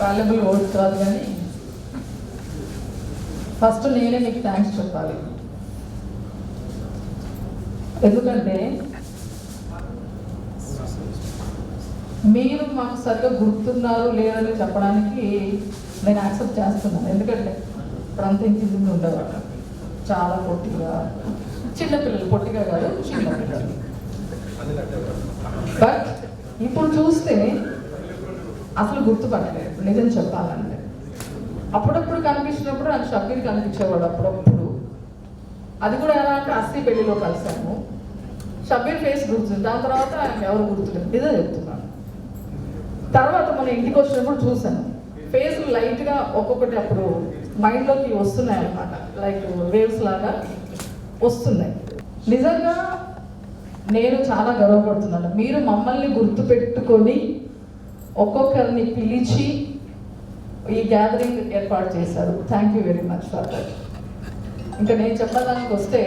Valuable words కాదు, కానీ first నేనే మీకు థ్యాంక్స్ చెప్పాలి. ఎందుకంటే మీరు మాకు సరిగ్గా గుర్తున్నారు లేదని చెప్పడానికి నేను యాక్సెప్ట్ చేస్తున్నాను. ఎందుకంటే ఇప్పుడు అంత ఇంటి ఉండేవాళ్ళు చాలా పొట్టిగా, చిన్నపిల్లలు, పొట్టిగా కాదు చిన్నపిల్లలు. బట్ ఇప్పుడు చూస్తే అసలు గుర్తుపట్టలేదు నిజం చెప్పాలంటే. అప్పుడప్పుడు కనిపించినప్పుడు నాకు షబ్బీర్ కనిపించేవాడు అప్పుడప్పుడు. అది కూడా ఎలా అంటే అస్సీ పెళ్లిలో కలిసాము, షబ్బీర్ ఫేస్ గుర్తుంది, దాని తర్వాత ఎవరు గుర్తులేదు, ఇదే చెప్తున్నాను. తర్వాత మన ఇంటికి వచ్చినప్పుడు చూసాను ఫేస్ లైట్గా ఒక్కొక్కటి అప్పుడు మైండ్లోకి వస్తున్నాయి అన్నమాట, లైక్ వేవ్స్ లాగా వస్తున్నాయి. నిజంగా నేను చాలా గర్వపడుతున్నాను. మీరు మమ్మల్ని గుర్తుపెట్టుకొని ఒక్కొక్కరిని పిలిచి ఈ గ్యాదరింగ్ ఏర్పాటు చేశారు. Thank you very much for that. ఇంకా నేను చెప్పడానికి వస్తే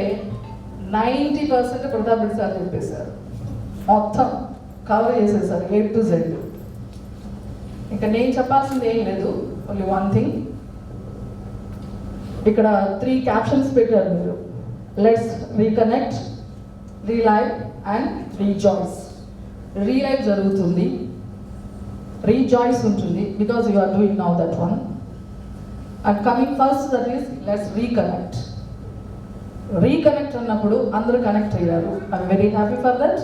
90% ప్రతాప్ రెడ్డి సార్ చెప్పేశారు, మొత్తం కవర్ చేసేసారు A to Z. ఇంకా నేను చెప్పాల్సింది ఏం లేదు, ఓన్లీ వన్ థింగ్. ఇక్కడ 3 క్యాప్షన్స్ పెట్టారు మీరు. Let's reconnect, relive and rejoice. Relive జరుగుతుంది, రీజాయిస్ ఉంటుంది, because you are doing now that one. And coming first that is let's reconnect. Reconnect అన్నప్పుడు అందరూ కనెక్ట్ అయ్యారు, I'm very happy for that.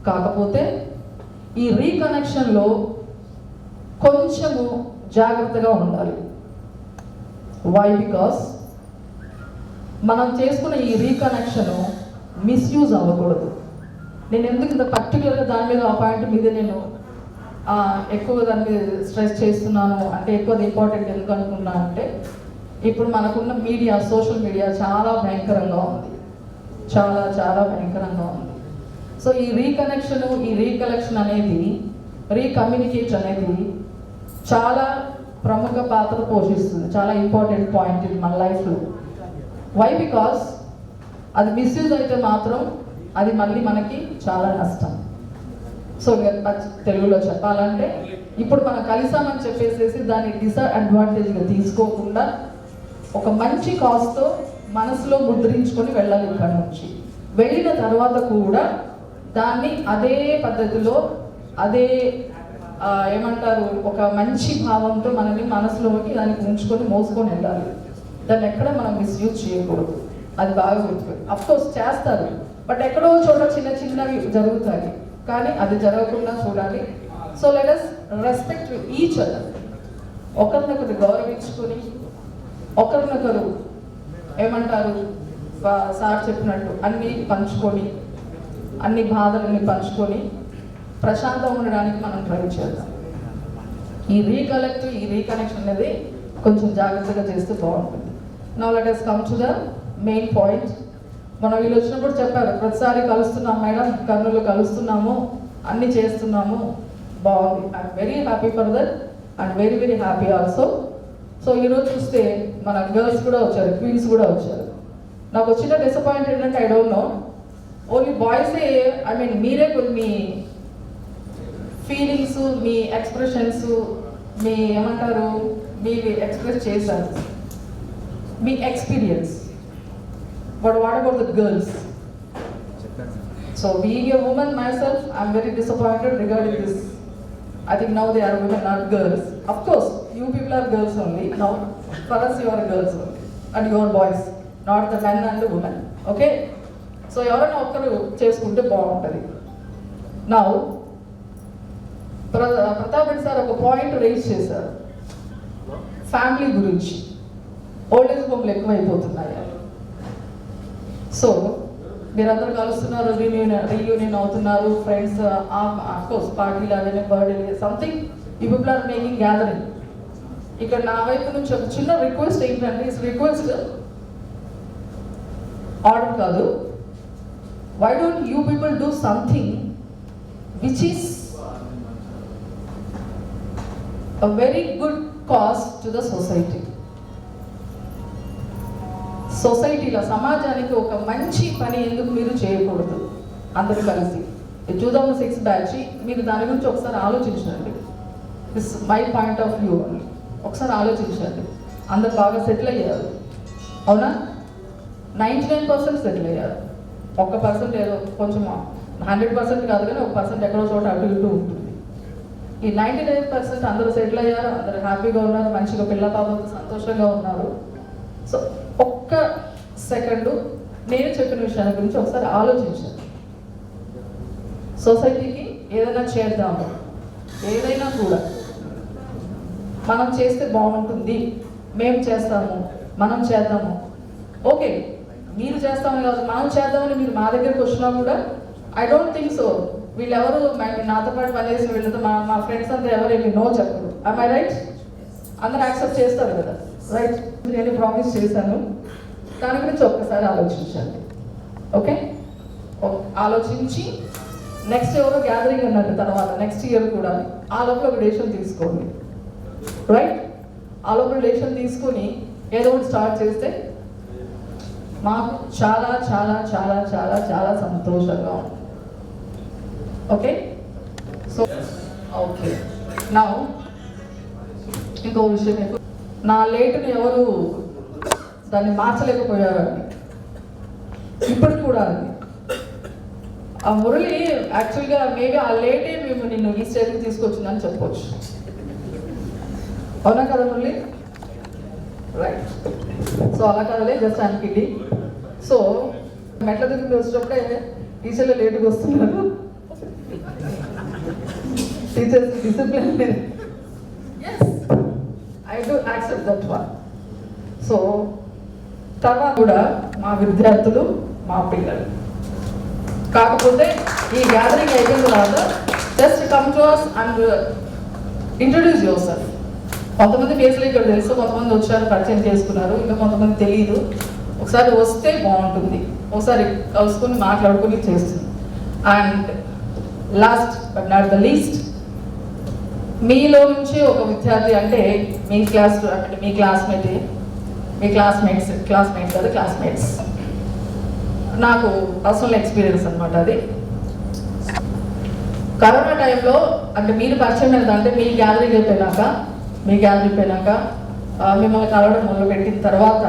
కాకపోతే ఈ రీకనెక్షన్లో కొంచెము జాగ్రత్తగా ఉండాలి. వై? బికాస్ మనం చేసుకున్న ఈ రీకనెక్షన్ మిస్యూజ్ అవ్వకూడదు. నేను ఎందుకు ఇంత పర్టికులర్గా దాని మీద ఆ పాయింట్ మీద నేను ఎక్కువగా దాని మీద స్ట్రెస్ చేస్తున్నాను అంటే, ఎక్కువ ఇంపార్టెంట్ ఎందుకు అనుకున్నా అంటే, ఇప్పుడు మనకున్న మీడియా, సోషల్ మీడియా చాలా భయంకరంగా ఉంది, చాలా చాలా భయంకరంగా ఉంది. సో ఈ రీకనెక్షన్, ఈ రీకలెక్షన్ అనేది, రీకమ్యూనికేట్ అనేది చాలా ప్రముఖ పాత్ర పోషిస్తుంది, చాలా ఇంపార్టెంట్ పాయింట్ ఇది మన లైఫ్లో. వై? బికాస్ అది మిస్యూజ్ అయితే మాత్రం అది మళ్ళీ మనకి చాలా నష్టం. సో తెలుగులో చెప్పాలంటే, ఇప్పుడు మనం కలిసామని చెప్పేసేసి దాన్ని డిసడ్వాంటేజ్గా తీసుకోకుండా ఒక మంచి కాజ్తో మనసులో ముద్రించుకొని వెళ్ళాలి. ఇక్కడ నుంచి వెళ్ళిన తర్వాత కూడా దాన్ని అదే పద్ధతిలో, అదే ఏమంటారు, ఒక మంచి భావంతో మనల్ని మనసులోకి దానికి ఉంచుకొని మోసుకొని వెళ్ళాలి. దాన్ని ఎక్కడ మనం మిస్యూజ్ చేయకూడదు. అది బాగా గుర్తుపెట్టు. అఫ్కోర్స్ చేస్తారు, బట్ ఎక్కడో చోట చిన్న చిన్నవి జరుగుతాయి, కానీ అది జరగకుండా చూడాలి. So let us respect each other. ఒకరినొకరు గౌరవించుకొని, ఒకరినొకరు ఏమంటారు, సార్ చెప్పినట్టు అన్నీ పంచుకొని, అన్ని బాధలని పంచుకొని ప్రశాంతంగా ఉండడానికి మనం ట్రై చేద్దాం. ఈ రీకలెక్ట్, ఈ రీకనెక్షన్ అనేది కొంచెం జాగ్రత్తగా చేస్తే బాగుంటుంది. Now let us come to the main point. మనం వీళ్ళు వచ్చినప్పుడు చెప్పారు, ప్రతిసారి కలుస్తున్నాం మేడం, కర్నూలు కలుస్తున్నాము, అన్నీ చేస్తున్నాము, బాగుంది. I'm very happy for that and very very happy also. So ఈరోజు చూస్తే మన గర్ల్స్ కూడా వచ్చారు, క్వీన్స్ కూడా వచ్చారు. నాకు వచ్చిన డిసప్పాయింట్ ఏంటంటే, ఐ డోంట్ నో, ఓన్లీ బాయ్సే, ఐ మీన్ మీరే మీ ఫీలింగ్స్, మీ ఎక్స్ప్రెషన్స్, మీ ఏమంటారు, మీరు ఎక్స్ప్రెస్ చేశారు, మీ experience. But what about the girls? So being a women myself, I'm very disappointed regarding this. I think now they are women, not girls. Of course, you people are girls only. Now, for us, you are girls only. And you are boys, not the men and the women. Okay? So, ఎవరైనా ఒక్కరు చేసుకుంటే బాగుంటుంది. Now, Pratap Reddy sir ఒక point raise చేశారు, family గురించి. Old age హోమ్లు ఎక్కువైపోతున్నాయి. So మీరందరూ కలుస్తున్నారు, రీయూనియన్ అవుతున్నారు, ఫ్రెండ్స్, అఫ్కోర్స్ పార్టీలు అవన్నీ, బర్త్డే సంథింగ్, ఈ పీపుల్ ఆర్ మేకింగ్ గ్యాదరింగ్. ఇక్కడ నా వైపు నుంచి ఒక చిన్న రిక్వెస్ట్ ఏంటంటే, రిక్వెస్ట్ ఆర్డర్ కాదు. Why don't you people do something which is a very good cause to the society. సొసైటీలో, సమాజానికి ఒక మంచి పని ఎందుకు మీరు చేయకూడదు? అందరూ కలిసి 2006 బ్యాచ్, మీరు దాని గురించి ఒకసారి ఆలోచించండి. This my point of view అని ఒకసారి ఆలోచించండి. అందరు బాగా సెటిల్ అయ్యారు, అవునా? 99% సెటిల్ అయ్యారు. 1% ఏదో కొంచెం 100% కాదు కానీ 1% ఎక్కడో చోట అటు ఇటు ఉంటుంది. ఈ 99% అందరూ సెటిల్ అయ్యారు, అందరూ హ్యాపీగా ఉన్నారు, మంచిగా పిల్ల పాపంతో సంతోషంగా ఉన్నారు. సో ఒక్క సెకండు నేను చెప్పిన విషయాల గురించి ఒకసారి ఆలోచించండి. సొసైటీకి ఏదైనా చేద్దాము, ఏదైనా కూడా మనం చేస్తే బాగుంటుంది, మేము చేస్తాము, మనం చేద్దాము, ఓకే మీరు చేస్తామని కాదు, మనం చేద్దామని మీరు మా దగ్గరకు వచ్చినా కూడా ఐ డోంట్ థింక్ సో. వీళ్ళెవరు నాతో పాటు పనిచేసిన వీళ్ళతో మా ఫ్రెండ్స్ అంతా ఎవరేమి నో చెప్పరు. I right? అందరూ యాక్సెప్ట్ చేస్తారు కదా, రైట్? నేను ప్రామిస్ చేశాను, దాని గురించి ఒక్కసారి ఆలోచించండి. ఓకే, ఆలోచించి నెక్స్ట్ ఎవరో గ్యాదరింగ్ అన్నారు తర్వాత నెక్స్ట్ ఇయర్ కూడా ఆ లోపల ఒక డెసిషన్ తీసుకోండి, రైట్? ఆ లోపల డెసిషన్ తీసుకొని ఏదో ఒకటి స్టార్ట్ చేస్తే మాకు చాలా చాలా చాలా చాలా చాలా సంతోషంగా ఉంది. ఓకే, సో ఓకే నా ఇంకో విషయం, నా లేటుని ఎవరు దాన్ని మార్చలేకపోయారు అని ఇప్పుడు కూడా అండి. ఆ మురళి యాక్చువల్గా మేబీ ఆ లేటే మేము నిన్ను ఈ స్టేజ్కి తీసుకొచ్చిందని చెప్పవచ్చు, అవునా కదా మురళి? రైట్. సో అలా కదలే, జస్ట్ ఐమ్ కిడ్డింగ్. సో మెట్ల దగ్గరికి వచ్చేటప్పుడే టీచర్లు లేటుగా వస్తున్నారు, టీచర్స్ డిసిప్లిన్ లేదు. Yes, I do accept that one. So తర్వాత కూడా మా విద్యార్థులు, మా పిల్లలు, కాకపోతే ఈ గ్యాదరింగ్ అయిపోయిన తర్వాత just come to us and introduce your self. కొంతమంది ఫేస్లు ఇక్కడ తెలుసు, కొంతమంది వచ్చారు పరిచయం చేసుకున్నారు, ఇంకా కొంతమంది తెలియదు. ఒకసారి వస్తే బాగుంటుంది, ఒకసారి కలుసుకొని మాట్లాడుకొని చేస్తుంది. And last but not the least, మీలో నుంచి ఒక విద్యార్థి అంటే మీ క్లాస్ అంటే మీ క్లాస్మేట్స్ నాకు పర్సనల్ ఎక్స్పీరియన్స్ అనమాట అది. కరోనా టైంలో అంటే మీరు పరిచయం ఏంటంటే మీ గ్యాదరింగ్ అయిపోయినాక మిమ్మల్ని కలవడం మొదలుపెట్టిన తర్వాత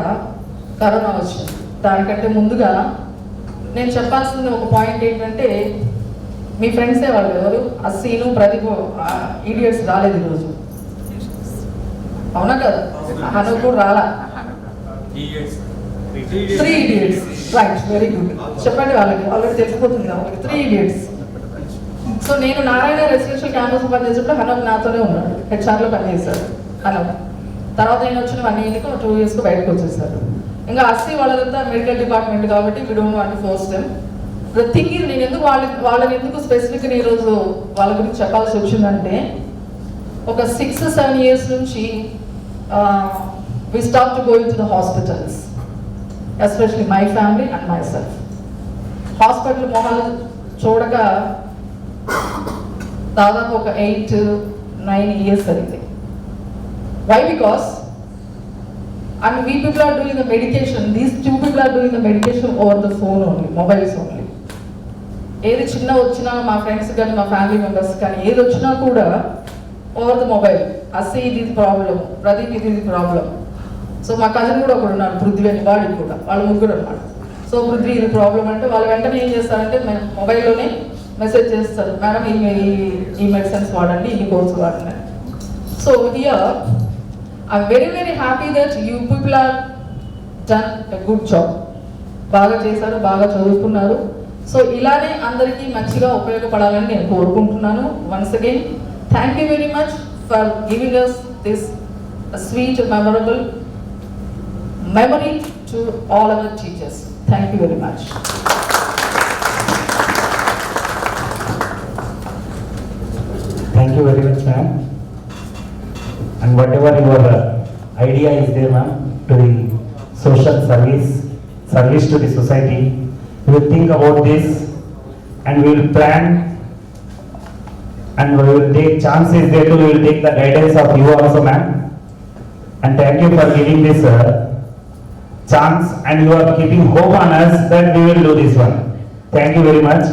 కరోనా వచ్చింది. దానికంటే ముందుగా నేను చెప్పాల్సిన ఒక పాయింట్ ఏంటంటే, మీ ఫ్రెండ్సే వాళ్ళు ఎవరు, అస్సీను ప్రదీప్ ఈడియట్స్ రాలేదు ఈరోజు, అవునా కదా? హను కూడా రాలా. 3 idiots, రైట్, వెరీ గుడ్. చెప్పండి వాళ్ళకి, ఆల్రెడీ తెలిసిపోతుంది వాళ్ళకి 3 idiots. సో నేను నారాయణ రెసిడెన్షియల్ క్యాంపస్ పనిచేసినప్పుడు హనక్ నాతోనే ఉన్నాడు, హెచ్ఆర్లో పనిచేశాడు హనక్. తర్వాత నేను వచ్చిన 1 year 2 years బయటకు వచ్చేసాడు. ఇంకా అస్సీ వాళ్ళదంతా మెడికల్ డిపార్ట్మెంట్ కాబట్టి we don't want to force them. The thing is, నేను ఎందుకు వాళ్ళని ఎందుకు స్పెసిఫిక్గా ఈరోజు వాళ్ళ గురించి చెప్పాల్సి వచ్చిందంటే, ఒక 6-7 years నుంచి we stopped going to the hospitals, especially my family and myself. Hospital మొహాలు చూడక దాదాపు ఒక 8-9 years అయింది. Why? Because and we people are doing the medication, these 2 people are doing the medication over the phone only, mobiles only. ఏది చిన్న వచ్చినా మా friends కానీ మా ఫ్యామిలీ మెంబర్స్ కానీ ఏది వచ్చినా కూడా ఓవర్ ద మొబైల్. అస్సీ ఇది ప్రాబ్లం, ప్రదీప్ ఇది ప్రాబ్లం. సో మా కజిన్ కూడా ఒకడు ఉన్నాడు, పృథ్వీ అని, వాడికి కూడా, వాళ్ళు ముగ్గురు అన్నమాట. సో పృథ్వీ ఇది ప్రాబ్లం అంటే వాళ్ళు వెంటనే ఏం చేస్తారంటే మొబైల్లోనే మెసేజ్ చేస్తారు, మేడం ఈ మెడిసిన్స్ వాడండి, ఈ కోర్స్ వాడండి. So here I'm very very happy that you people are done a good job. బాగా చేశారు, బాగా చదువుకున్నారు. సో ఇలానే అందరికీ మంచిగా ఉపయోగపడాలని నేను కోరుకుంటున్నాను. Once again thank you very much for giving us this sweet memorable memory to all our teachers. Thank you very much. Thank you very much, ma'am. And whatever your idea is there, ma'am, to the social service to the society, we will think about this and we will plan and we will take chances there too. We will take the guidance of you also, ma'am. And thank you for giving this chance and you are keeping hope on us that we will do this one. Thank you very much.